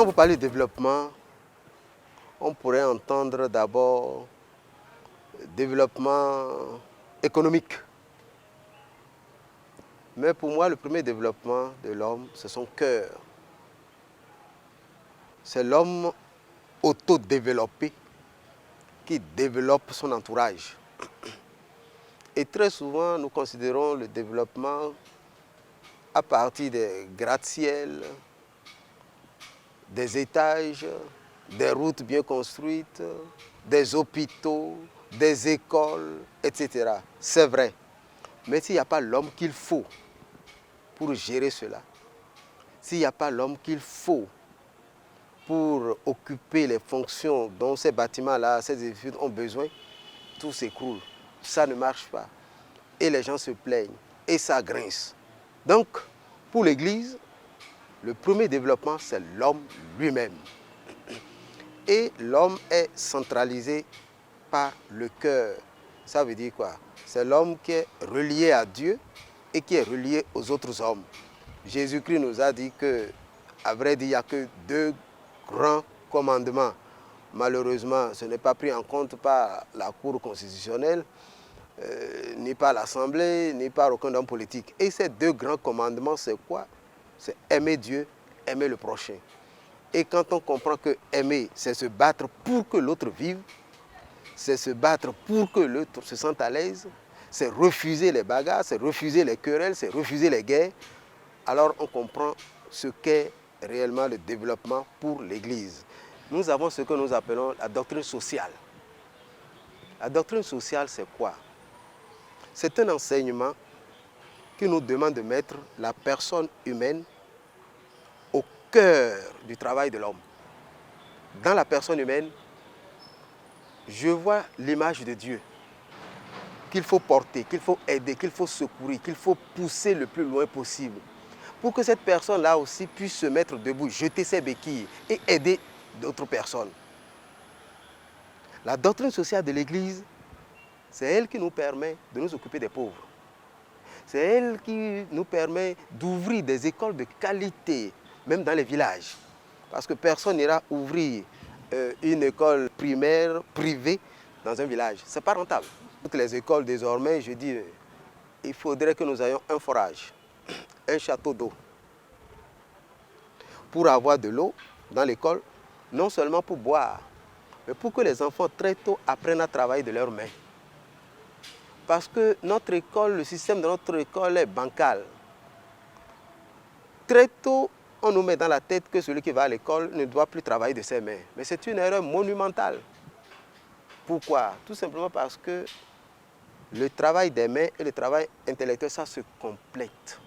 Quand vous parlez de développement, on pourrait entendre d'abord développement économique. Mais pour moi, le premier développement de l'homme, c'est son cœur. C'est l'homme autodéveloppé qui développe son entourage. Et très souvent, nous considérons le développement à partir des gratte-ciel, des étages, des routes bien construites, des hôpitaux, des écoles, etc. C'est vrai. Mais s'il n'y a pas l'homme qu'il faut pour gérer cela, s'il n'y a pas l'homme qu'il faut pour occuper les fonctions dont ces bâtiments-là, ces édifices ont besoin, tout s'écroule. Ça ne marche pas. Et les gens se plaignent. Et ça grince. Donc, pour l'Église, le premier développement, c'est l'homme lui-même. Et l'homme est centralisé par le cœur. Ça veut dire quoi? C'est l'homme qui est relié à Dieu et qui est relié aux autres hommes. Jésus-Christ nous a dit que, à vrai dire, il n'y a que deux grands commandements. Malheureusement, ce n'est pas pris en compte par la Cour constitutionnelle, ni par l'Assemblée, ni par aucun homme politique. Et ces deux grands commandements, c'est quoi? C'est aimer Dieu, aimer le prochain. Et quand on comprend que aimer, c'est se battre pour que l'autre vive, c'est se battre pour que l'autre se sente à l'aise, c'est refuser les bagarres, c'est refuser les querelles, c'est refuser les guerres, alors on comprend ce qu'est réellement le développement pour l'Église. Nous avons ce que nous appelons la doctrine sociale. La doctrine sociale, c'est quoi? C'est un enseignement qui nous demande de mettre la personne humaine au cœur du travail de l'homme. Dans la personne humaine, je vois l'image de Dieu qu'il faut porter, qu'il faut aider, qu'il faut secourir, qu'il faut pousser le plus loin possible pour que cette personne-là aussi puisse se mettre debout, jeter ses béquilles et aider d'autres personnes. La doctrine sociale de l'Église, c'est elle qui nous permet de nous occuper des pauvres. C'est elle qui nous permet d'ouvrir des écoles de qualité, même dans les villages. Parce que personne n'ira ouvrir une école primaire privée dans un village. Ce n'est pas rentable. Toutes les écoles désormais, je dis, il faudrait que nous ayons un forage, un château d'eau. Pour avoir de l'eau dans l'école, non seulement pour boire, mais pour que les enfants très tôt apprennent à travailler de leurs mains. Parce que notre école, le système de notre école est bancal. Très tôt, on nous met dans la tête que celui qui va à l'école ne doit plus travailler de ses mains. Mais c'est une erreur monumentale. Pourquoi? Tout simplement parce que le travail des mains et le travail intellectuel, ça se complète.